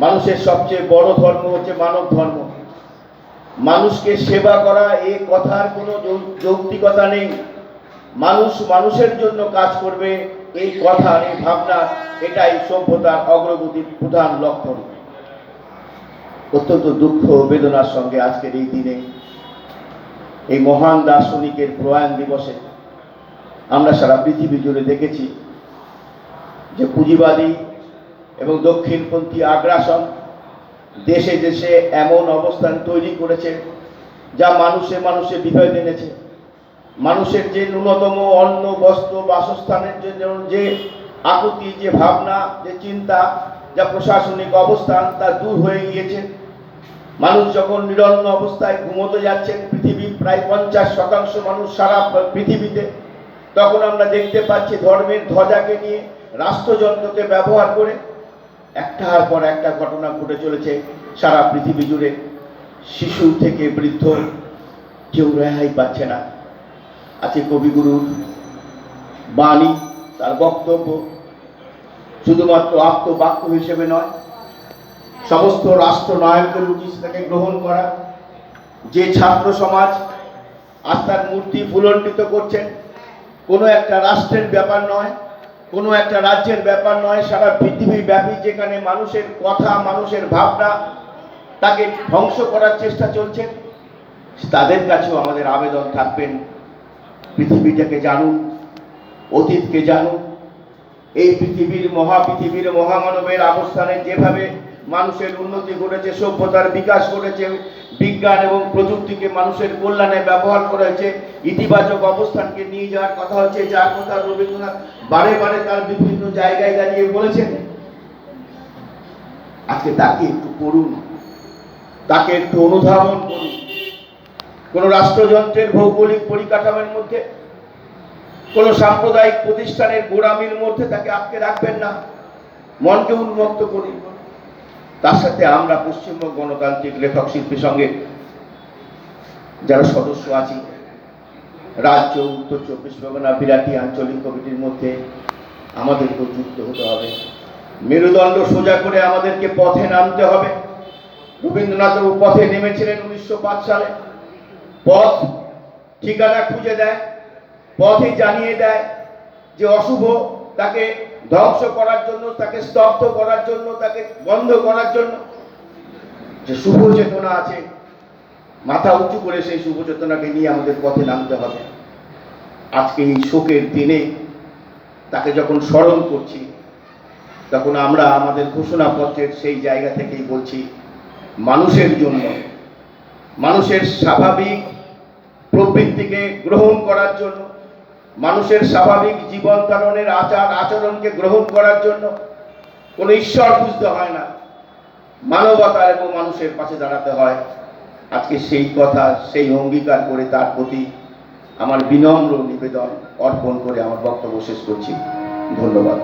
মানুষের সবচেয়ে বড় ধর্ম হচ্ছে মানব ধর্ম। মানুষকে সেবা করা এই কথার কোনো যৌক্তিকতা নেই। মানুষ মানুষের জন্য কাজ করবে এই কথা, এই ভাবনা, এটাই সভ্যতার অগ্রগতির প্রধান লক্ষণ। অত্যন্ত দুঃখ বেদনার সঙ্গে আজকের এই দিনে, এই মহান দার্শনিকের প্রয়াণ দিবসে আমরা সারা পৃথিবী জুড়ে দেখেছি যে পুঁজিবাদী এবং দক্ষিণপন্থী আগ্রাসন দেশে দেশে এমন অবস্থান তৈরি করেছে যা মানুষে মানুষে বিভেদ এনেছে। মানুষের যে ন্যূনতম অন্ন, বস্ত্র, বাসস্থানের জন্য যে আকুতি, যে ভাবনা, যে চিন্তা, যা প্রশাসনিক অবস্থান, তা দূর হয়ে গিয়েছে। মানুষ যখন নিরন্ন অবস্থায় ঘুমোতে যাচ্ছেন, পৃথিবীর প্রায় 50% মানুষ সারা পৃথিবীতে, তখন আমরা দেখতে পাচ্ছি ধর্মের ধ্বজাকে নিয়ে রাষ্ট্রযন্ত্রকে ব্যবহার করে একটার পর একটা ঘটনা ঘটে চলেছে সারা পৃথিবী জুড়ে। শিশু থেকে বৃদ্ধ কেউ রেহাই পাচ্ছে না। আজকে কবিগুরুর বাণী, তার বক্তব্য শুধুমাত্র আত্মবাক্য হিসেবে নয়, সমস্ত রাষ্ট্রনায়কদের উচিত তাকে গ্রহণ করা। যে ছাত্র সমাজ আজ তার মূর্তি ফুলণ্ডিত করছেন, কোনো একটা রাষ্ট্রের ব্যাপার নয়, কোনো একটা রাজ্যের ব্যাপার নয়, সারা পৃথিবীব্যাপী যেখানে মানুষের কথা, মানুষের ভাবনা, তাকে ধ্বংস করার চেষ্টা চলছে, তাদের কাছেও আমাদের আবেদন থাকবেন, পৃথিবীটাকে জানুন, অতীতকে জানুন। এই পৃথিবীর মহামানবের অবস্থানে যেভাবে মানুষের উন্নতি ঘটেছে, সভ্যতার বিকাশ ঘটেছে, বিজ্ঞান এবং প্রযুক্তিকে মানুষের কল্যাণে ব্যবহার করা হয়েছে, ইতিবাচক অবস্থানকে নিয়ে যাওয়ার কথা হচ্ছে, যার কথা রবীন্দ্রনাথ বারে বারে তার বিভিন্ন জায়গায় দাঁড়িয়ে বলেছেন। আজকে তাকে একটু পড়ুন, তাকে একটু অনুধাবন করুন। কোন রাষ্ট্রযন্ত্রের ভৌগোলিক পরিকাঠামোর মধ্যে, কোন সাম্প্রদায়িক প্রতিষ্ঠানের গোড়ামির মধ্যে তাকে আটকে রাখবেন না, মনকে উন্মুক্ত করুন। তার সাথে আমরা পশ্চিমবঙ্গ গণতান্ত্রিক লেখক শিল্পী সঙ্গে যারা সদস্য আছি, রাজ্য, উত্তর 24 পরগনা, বিরাটি আঞ্চলিক কমিটির মধ্যে আমাদেরকেও যুক্ত হতে হবে। মেরুদণ্ড সোজা করে আমাদেরকে পথে নামতে হবে। রবীন্দ্রনাথও পথে নেমেছিলেন 1905 সালে। পথ ঠিকানা খুঁজে দেয়, পথই জানিয়ে দেয় যে অশুভ, তাকে ধ্বংস করার জন্য, তাকে স্তব্ধ করার জন্য, তাকে বন্ধ করার জন্য। যে শুভ চেতনা আছে, মাথা উঁচু করে সেই শুভ চেতনাকে নিয়ে আমাদের পথে নামতে হবে। আজকে এই শোকের দিনে তাকে যখন স্মরণ করছি, তখন আমরা আমাদের ঘোষণাপত্রের সেই জায়গা থেকেই বলছি, মানুষের জন্য, মানুষের স্বাভাবিক প্রবৃত্তিকে গ্রহণ করার জন্য, মানুষের স্বাভাবিক জীবন ধারণের আচার আচরণকে গ্রহণ করার জন্য কোনো ঈশ্বর খুঁজতে হয় না, মানবতা এবং মানুষের পাশে দাঁড়াতে হয়। আজকে সেই কথা, সেই অঙ্গীকার করে তার প্রতি আমার বিনম্র নিবেদন অর্পণ করে আমার বক্তব্য শেষ করছি। ধন্যবাদ।